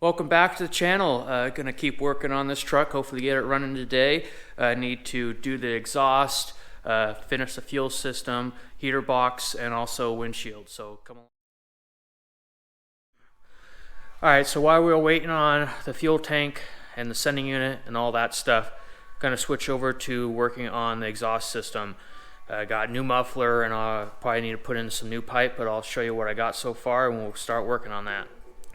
Welcome back to the channel. Gonna keep working on this truck, hopefully get it running today. I need to do the exhaust, finish the fuel system, heater box, and also windshield, so come on. Alright, so while we were waiting on the fuel tank and the sending unit and all that stuff, gonna switch over to working on the exhaust system. Got new muffler, and I'll probably need to put in some new pipe, but I'll show you what I got so far and we'll start working on that.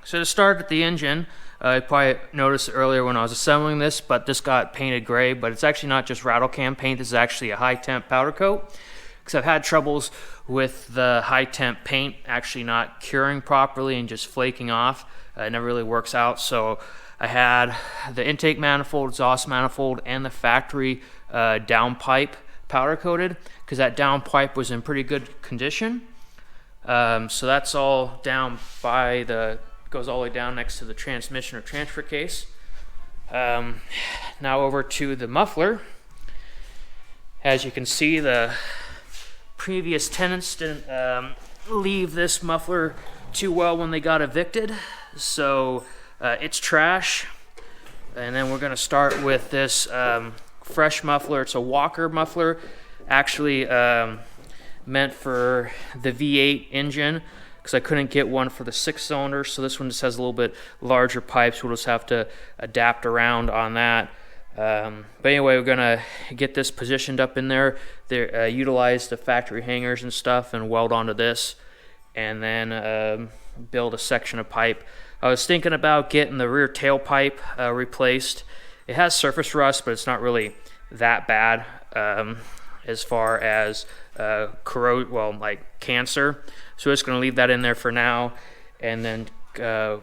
So to start with the engine, I probably noticed earlier when I was assembling this, but this got painted gray, but it's actually not just rattle can paint. This is actually a high temp powder coat, because I've had troubles with the high temp paint actually not curing properly and just flaking off. It never really works out. So I had the intake manifold, exhaust manifold, and the factory downpipe powder coated, because that downpipe was in pretty good condition. So that's all down by the, goes all the way down next to the transmission or transfer case. Now over to the muffler. As you can see, the previous tenants didn't leave this muffler too well when they got evicted, so it's trash. And then we're going to start with this fresh muffler. It's a Walker muffler, actually meant for the V8 engine, because I couldn't get one for the 6-cylinder, so this one just has a little bit larger pipes. We'll just have to adapt around on that. But anyway, we're gonna get this positioned up in there. Utilize the factory hangers and stuff and weld onto this, and then build a section of pipe. I was thinking about getting the rear tailpipe replaced. It has surface rust, but it's not really that bad as far as like cancer. So we're just gonna leave that in there for now, and then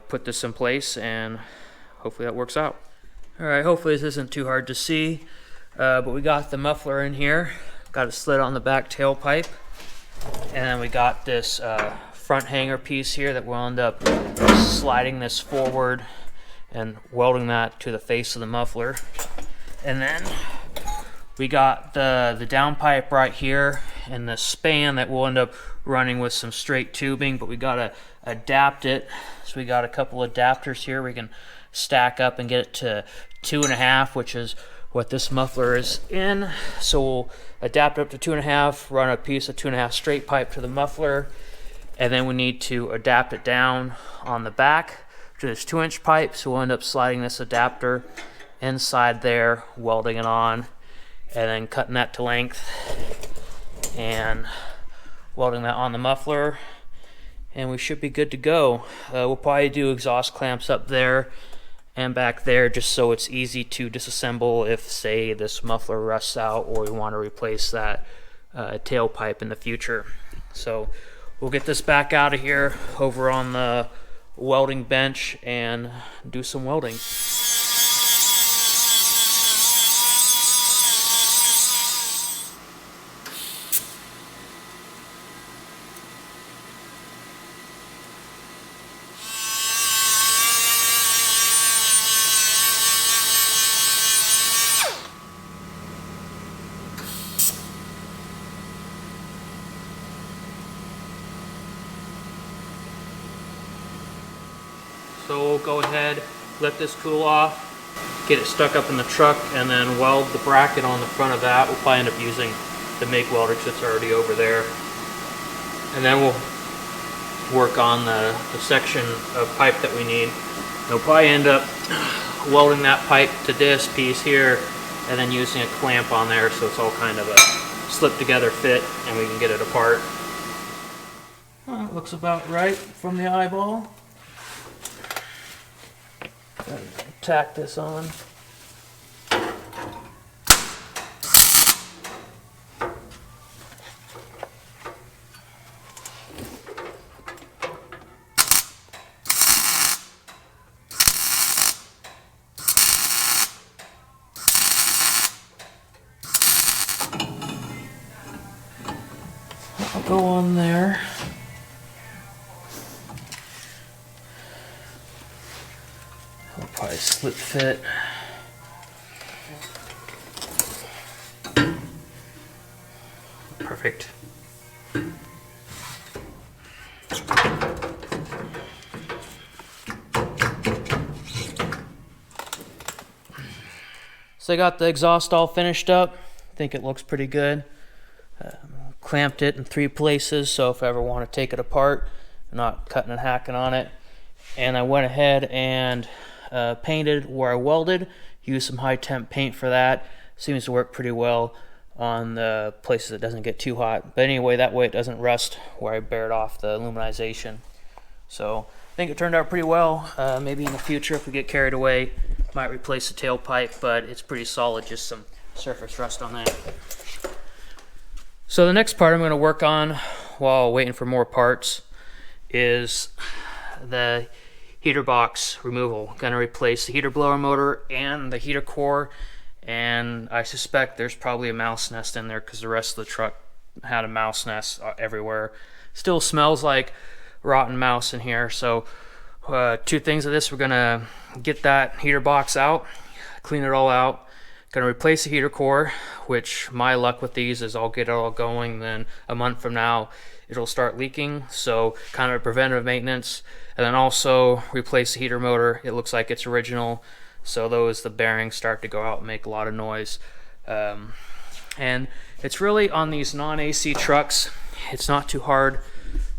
put this in place, and hopefully that works out. All right, hopefully this isn't too hard to see, but we got the muffler in here, got a slit on the back tailpipe, and then we got this front hanger piece here that we'll end up sliding this forward and welding that to the face of the muffler. And then we got the downpipe right here and the span that we'll end up running with some straight tubing, but we gotta adapt it. So we got a couple adapters here we can stack up and get it to 2.5, which is what this muffler is in. So we'll adapt it up to 2.5, run a piece of 2.5 straight pipe to the muffler, and then we need to adapt it down on the back to this 2-inch pipe. So we'll end up sliding this adapter inside there, welding it on, and then cutting that to length and welding that on the muffler, and we should be good to go. We'll probably do exhaust clamps up there and back there, just so it's easy to disassemble if, say, this muffler rusts out or we want to replace that tailpipe in the future. So we'll get this back out of here over on the welding bench and do some welding. So we'll go ahead, let this cool off, get it stuck up in the truck, and then weld the bracket on the front of that. We'll probably end up using the MIG welder because it's already over there. And then we'll work on the section of pipe that we need. And we'll probably end up welding that pipe to this piece here, and then using a clamp on there so it's all kind of a slip together fit and we can get it apart. Well, it looks about right from the eyeball. Tack this on. I'll go on there. I'll probably slip fit. Perfect. So I got the exhaust all finished up. I think it looks pretty good. Clamped it in 3 places, so if I ever want to take it apart, I'm not cutting and hacking on it. And I went ahead and painted where I welded. Used some high temp paint for that. Seems to work pretty well on the places it doesn't get too hot. But anyway, that way it doesn't rust where I bared off the aluminization. So I think it turned out pretty well. Maybe in the future, if we get carried away, might replace the tailpipe, but it's pretty solid, just some surface rust on that. So the next part I'm going to work on while waiting for more parts is the heater box removal. Going to replace the heater blower motor and the heater core, and I suspect there's probably a mouse nest in there because the rest of the truck had a mouse nest everywhere. Still smells like rotten mouse in here. So 2 things of this: we're going to get that heater box out, clean it all out. Going to replace the heater core, which my luck with these is I'll get it all going, then a month from now it'll start leaking, so kind of a preventative maintenance. And then also replace the heater motor. It looks like it's original, so the bearings start to go out and make a lot of noise. And it's really on these non-AC trucks, it's not too hard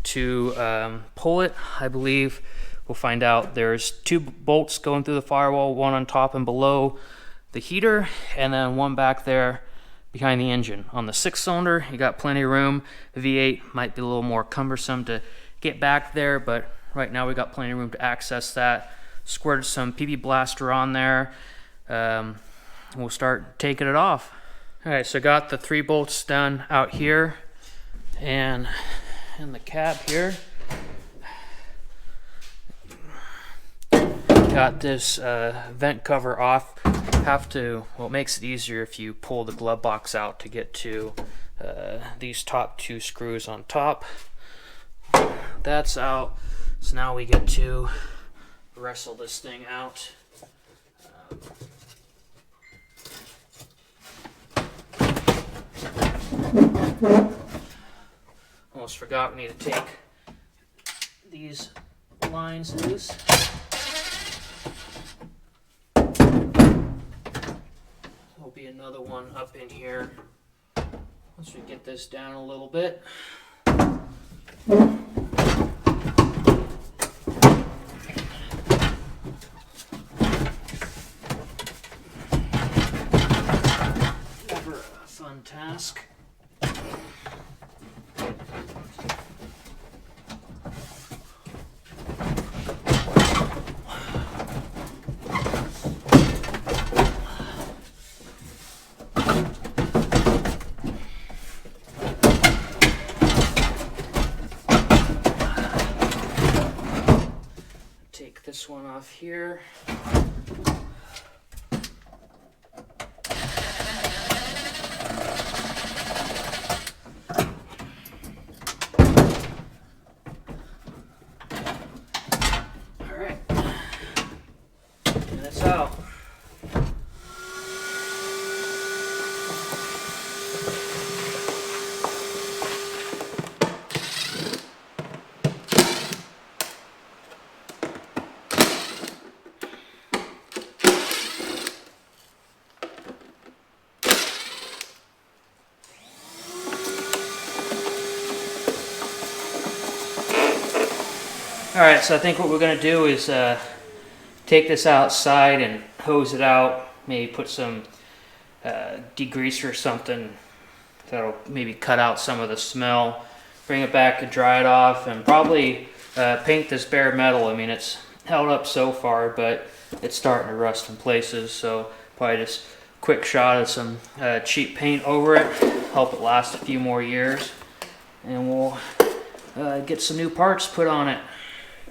to pull it. I believe we'll find out. There's 2 bolts going through the firewall, one on top and below the heater, and then one back there behind the engine. On the 6-cylinder, you got plenty of room. The V8 might be a little more cumbersome to get back there, but right now we got plenty of room to access that. Squirted some PB Blaster on there. We'll start taking it off. Alright, so got the 3 bolts done out here and in the cab here. Got this vent cover off. Well, it makes it easier if you pull the glove box out to get to these top 2 screws on top. That's out. So now we get to wrestle this thing out. Almost forgot we need to take these lines loose. There'll be another one up in here once we get this down a little bit. Never a fun task. This one off here. All right, and it's out. Alright, so I think what we're going to do is take this outside and hose it out, maybe put some degreaser or something that'll maybe cut out some of the smell, bring it back and dry it off, and probably paint this bare metal. I mean, it's held up so far, but it's starting to rust in places, so probably just quick shot of some cheap paint over it, help it last a few more years, and we'll get some new parts put on it.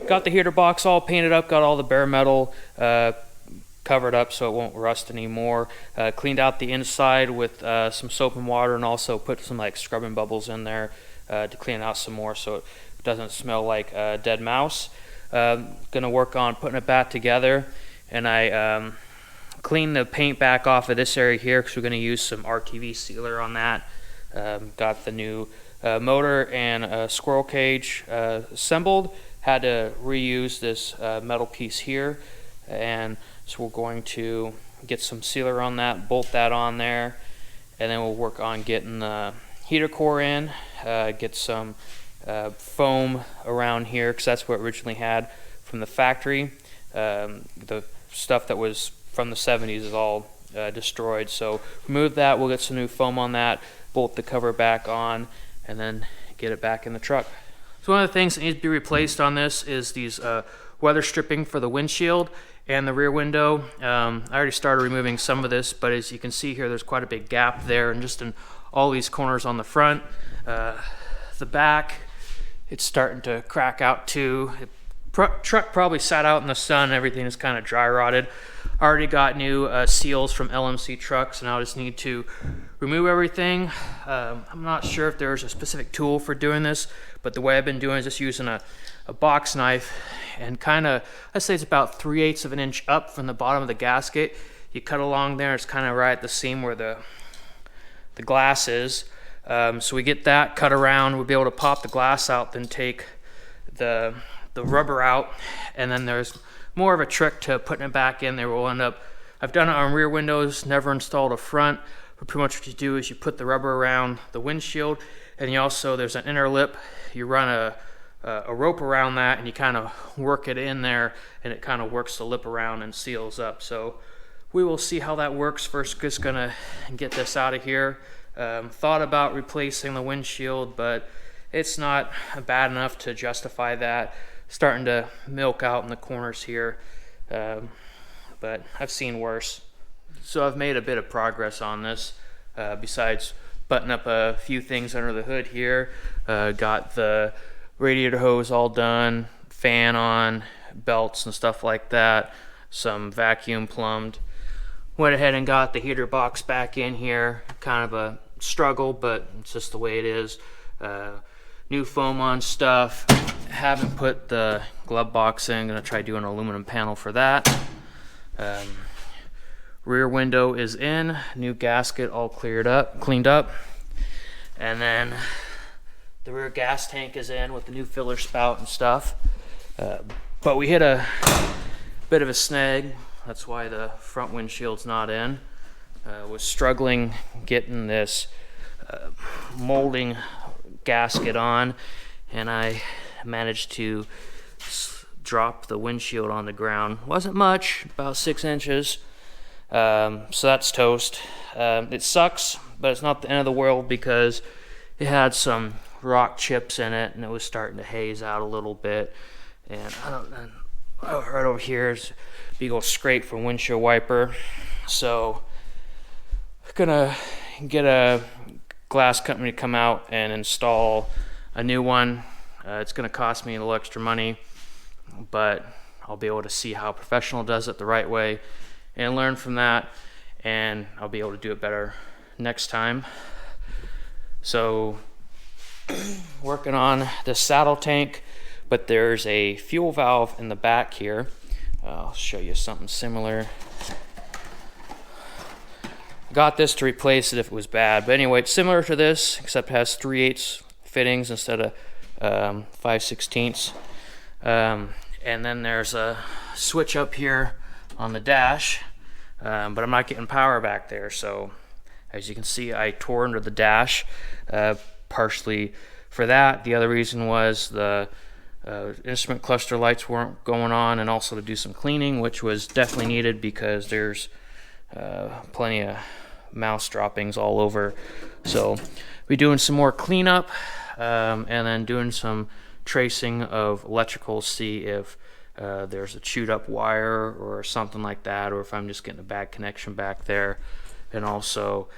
Got the heater box all painted up, got all the bare metal covered up so it won't rust anymore. Cleaned out the inside with some soap and water, and also put some like scrubbing bubbles in there to clean out some more so it doesn't smell like a dead mouse. Gonna work on putting it back together, and I cleaned the paint back off of this area here because we're gonna use some RTV sealer on that. Got the new motor and a squirrel cage assembled. Had to reuse this metal piece here, and so we're going to get some sealer on that, bolt that on there, and then we'll work on getting the heater core in, get some foam around here, because that's what we originally had from the factory. The stuff that was from the 70s is all destroyed, so remove that, we'll get some new foam on that, bolt the cover back on, and then get it back in the truck. So one of the things that needs to be replaced on this is these weather stripping for the windshield and the rear window. I already started removing some of this, but as you can see here, there's quite a big gap there, and just in all these corners on the front. The back, it's starting to crack out too. Truck probably sat out in the sun, everything is kind of dry rotted. Already got new seals from LMC trucks, and I just need to remove everything. I'm not sure if there's a specific tool for doing this, but the way I've been doing is just using a box knife and kind of, I'd say it's about 3/8 of an inch up from the bottom of the gasket. You cut along there, it's kind of right at the seam where the glass is. So we get that cut around, we'll be able to pop the glass out, then take the rubber out, and then there's more of a trick to putting it back in there. We'll end up, I've done it on rear windows, never installed a front, but pretty much what you do is you put the rubber around the windshield, and you also, there's an inner lip, you run a rope around that, and you kind of work it in there, and it kind of works the lip around and seals up. So we will see how that works. First, just gonna get this out of here. Thought about replacing the windshield, but it's not bad enough to justify that. Starting to milk out in the corners here, but I've seen worse. So I've made a bit of progress on this, besides button up a few things under the hood here. Got the radiator hose all done, fan on, belts and stuff like that, some vacuum plumbed. Went ahead and got the heater box back in here. Kind of a struggle, but it's just the way it is. New foam on stuff. Haven't put the glove box in. Gonna try doing an aluminum panel for that. Rear window is in. New gasket all cleaned up. And then the rear gas tank is in with the new filler spout and stuff. But we hit a bit of a snag. That's why the front windshield's not in. Was struggling getting this molding gasket on, and I managed to drop the windshield on the ground. Wasn't much, about 6 inches. So that's toast. It sucks, but it's not the end of the world because it had some rock chips in it, and it was starting to haze out a little bit. And right over here is a big old scrape from windshield wiper. So gonna get a glass company to come out and install a new one. It's gonna cost me a little extra money, but I'll be able to see how a professional does it the right way and learn from that, and I'll be able to do it better next time. So working on the saddle tank, but there's a fuel valve in the back here. I'll show you something similar. Got this to replace it if it was bad, but anyway, it's similar to this, except it has 3/8 fittings instead of 5/16. And then there's a switch up here on the dash, but I'm not getting power back there. So as you can see, I tore under the dash, partially for that. The other reason was the instrument cluster lights weren't going on, and also to do some cleaning, which was definitely needed because there's plenty of mouse droppings all over. So we're doing some more cleanup, and then doing some tracing of electrical, see if there's a chewed up wire or something like that, or if I'm just getting a bad connection back there. And also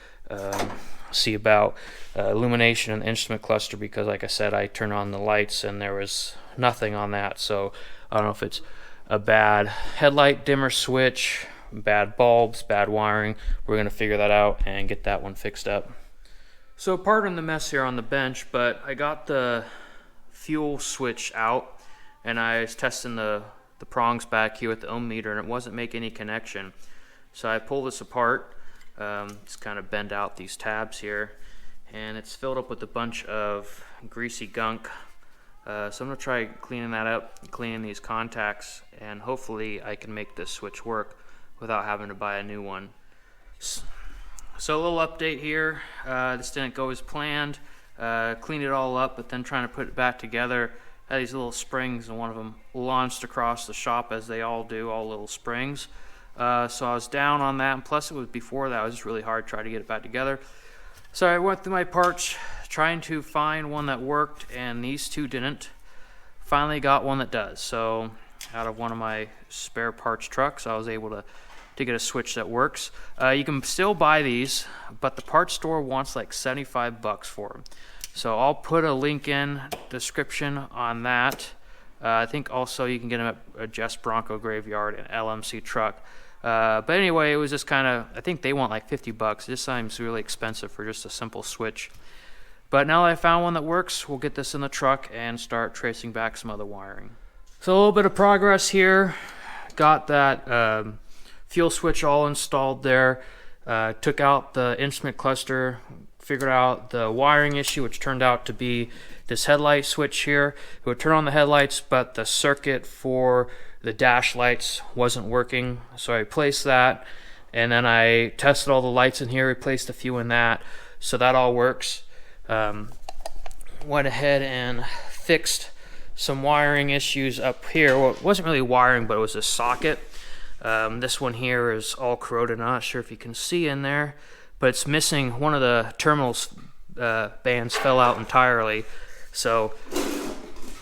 see about illumination in the instrument cluster, because like I said, I turned on the lights and there was nothing on that. So I don't know if it's a bad headlight dimmer switch, bad bulbs, bad wiring. We're gonna figure that out and get that one fixed up. So pardon the mess here on the bench, but I got the fuel switch out and I was testing the prongs back here with the ohm meter, and it wasn't making any connection. So I pulled this apart, just kind of bend out these tabs here, and it's filled up with a bunch of greasy gunk. So I'm gonna try cleaning that up, cleaning these contacts, and hopefully I can make this switch work. without having to buy a new one. So a little update here. This didn't go as planned. Cleaned it all up, but then trying to put it back together, had these little springs, and one of them launched across the shop, as they all do, all little springs. So I was down on that, and plus it was before that. It was just really hard trying to get it back together. So I went through my parts trying to find one that worked, and these two didn't. Finally got one that does. So out of one of my spare parts trucks, I was able to get a switch that works. You can still buy these, but the parts store wants like $75 for them. So I'll put a link in description on that. I think also you can get them at a Jess Bronco Graveyard and LMC Truck. But anyway, it was just kind of, I think they want like $50. This seems really expensive for just a simple switch. But now that I found one that works, we'll get this in the truck and start tracing back some other wiring. So a little bit of progress here. Got that fuel switch all installed there. Took out the instrument cluster, figured out the wiring issue, which turned out to be this headlight switch here. It would turn on the headlights, but the circuit for the dash lights wasn't working. So I replaced that, and then I tested all the lights in here, replaced a few in that. So that all works. Went ahead and fixed some wiring issues up here. Well, it wasn't really wiring, but it was a socket. This one here is all corroded. I'm not sure if you can see in there, but it's missing one of the terminals. Bands fell out entirely. So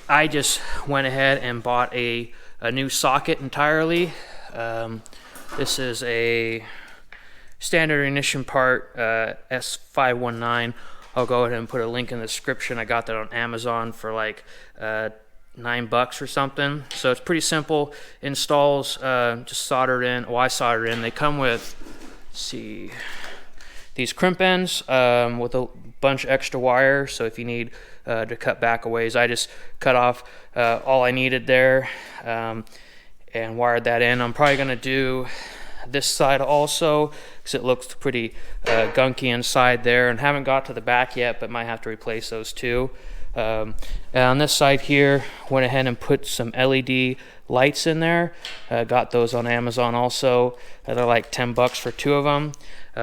I just went ahead and bought a new socket entirely. This is a standard ignition part, S519. I'll go ahead and put a link in the description. I got that on Amazon for like $9 or something. So it's pretty simple. Installs, just soldered in. Oh, I soldered in. They come with, let's see, these crimp ends with a bunch of extra wire. So if you need to cut back a ways, I just cut off all I needed there and wired that in. I'm probably going to do this side also because it looks pretty gunky inside there, and haven't got to the back yet, but might have to replace those too. And on this side here, went ahead and put some LED lights in there. Got those on Amazon also. They're like $10 for two of them.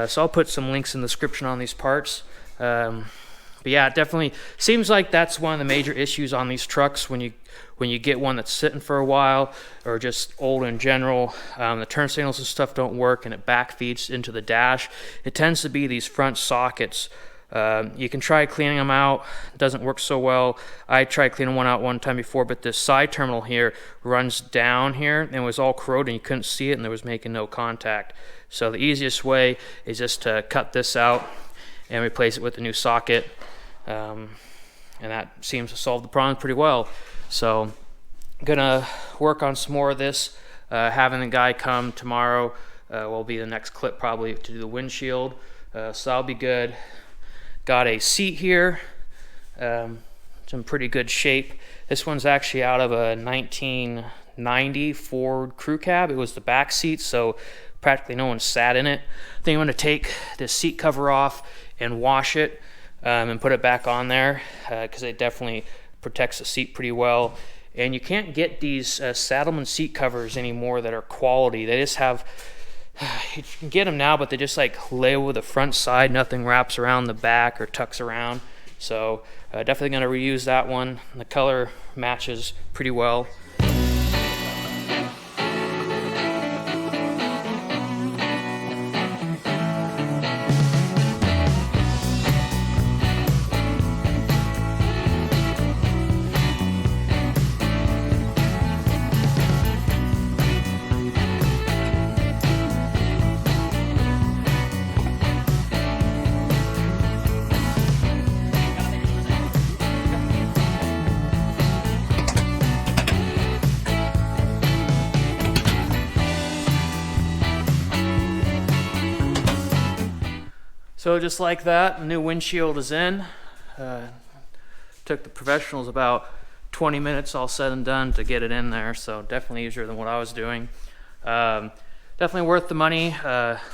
So I'll put some links in the description on these parts. But yeah, it definitely seems like that's one of the major issues on these trucks when you get one that's sitting for a while, or just old in general. The turn signals and stuff don't work, and it back feeds into the dash. It tends to be these front sockets. You can try cleaning them out. It doesn't work so well. I tried cleaning one out one time before, but this side terminal here runs down here, and it was all corroded, and you couldn't see it, and there was making no contact. So the easiest way is just to cut this out and replace it with a new socket. And that seems to solve the problem pretty well. So I'm gonna work on some more of this. Having the guy come tomorrow will be the next clip, probably, to do the windshield. So that'll be good. Got a seat here. It's in pretty good shape. This one's actually out of a 1990 Ford crew cab. It was the back seat, so practically no one sat in it. I think I'm gonna take this seat cover off and wash it and put it back on there because it definitely protects the seat pretty well. And you can't get these Saddlemen seat covers anymore that are quality. They just have, you can get them now, but they just like lay over the front side. Nothing wraps around the back or tucks around. So definitely going to reuse that one. The color matches pretty well. So just like that, the new windshield is in. Took the professionals about 20 minutes all said and done to get it in there, so definitely easier than what I was doing. Definitely worth the money.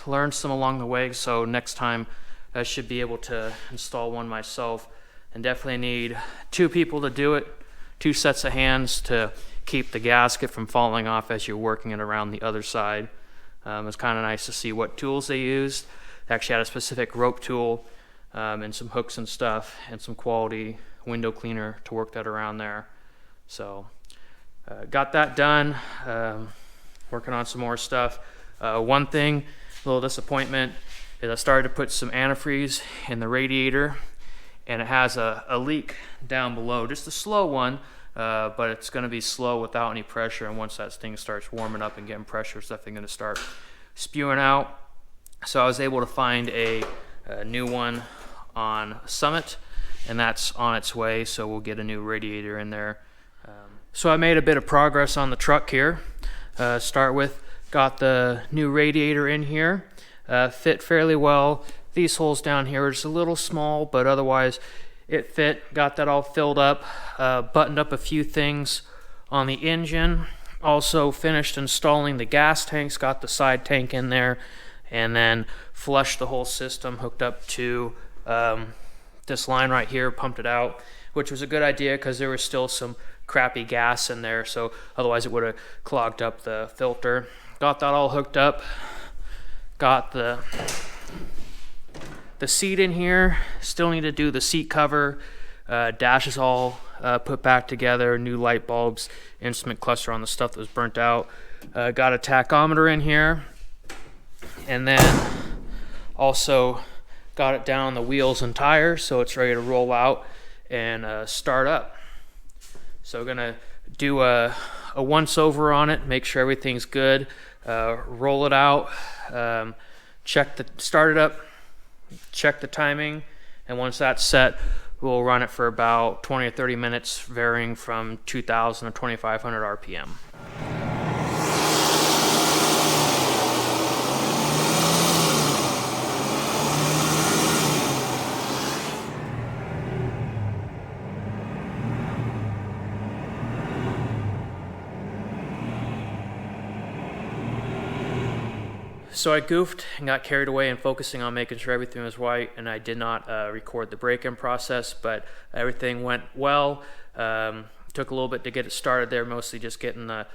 Learned some along the way, so next time I should be able to install one myself. And definitely need 2 people to do it, 2 sets of hands to keep the gasket from falling off as you're working it around the other side. It was kind of nice to see what tools they used. They actually had a specific rope tool and some hooks and stuff, and some quality window cleaner to work that around there. So got that done. Working on some more stuff. One thing, a little disappointment, is I started to put some antifreeze in the radiator, and it has a leak down below, just a slow one, but it's going to be slow without any pressure, and once that thing starts warming up and getting pressure, it's definitely going to start spewing out. So I was able to find a new one on Summit, and that's on its way, so we'll get a new radiator in there. So I made a bit of progress on the truck here. Start with, got the new radiator in here, fit fairly well. These holes down here are just a little small, but otherwise it fit. Got that all filled up, buttoned up a few things on the engine. Also finished installing the gas tanks, got the side tank in there, and then flushed the whole system, hooked up to this line right here, pumped it out, which was a good idea because there was still some crappy gas in there, so otherwise it would have clogged up the filter. Got that all hooked up. Got the seat in here. Still need to do the seat cover. Dash is all put back together. New light bulbs, instrument cluster on the stuff that was burnt out. Got a tachometer in here, and then also got it down on the wheels and tires, so it's ready to roll out and start up. So we're gonna do a once over on it, make sure everything's good, roll it out, start it up, check the timing, and once that's set, we'll run it for about 20 or 30 minutes, varying from 2,000 to 2,500 RPM. So I goofed and got carried away in focusing on making sure everything was right, and I did not record the break-in process, but everything went well. Took a little bit to get it started there, mostly just getting the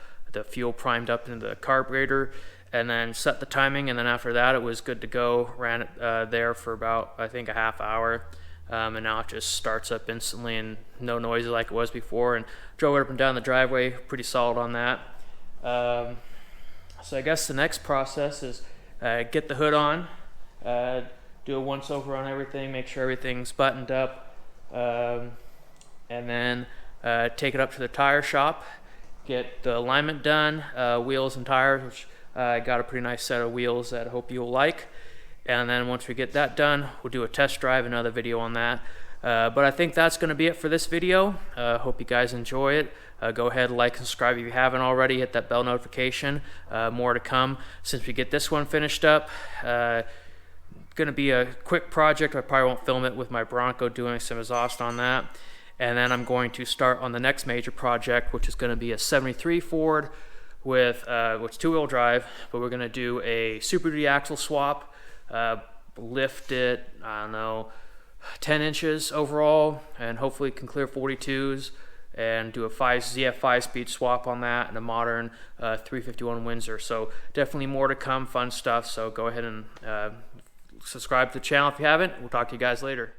fuel primed up into the carburetor, and then set the timing, and then after that it was good to go. Ran it there for about, I think, a half hour, and now it just starts up instantly and no noises like it was before, and drove it up and down the driveway, pretty solid on that. So I guess the next process is get the hood on, do a once over on everything, make sure everything's buttoned up, and then take it up to the tire shop, get the alignment done, wheels and tires, which I got a pretty nice set of wheels that I hope you'll like. And then once we get that done, we'll do a test drive, another video on that. But I think that's going to be it for this video. Hope you guys enjoy it. Go ahead, like and subscribe if you haven't already. Hit that bell notification. More to come since we get this one finished up. Going to be a quick project. I probably won't film it with my Bronco, doing some exhaust on that. And then I'm going to start on the next major project, which is going to be a 73 Ford with which two-wheel drive. But we're going to do a Super Duty axle swap, lift it, I don't know, 10 inches overall, and hopefully can clear 42s, and do a ZF 5-speed swap on that, and a modern 351 Windsor. So definitely more to come, fun stuff. So go ahead and subscribe to the channel if you haven't. We'll talk to you guys later.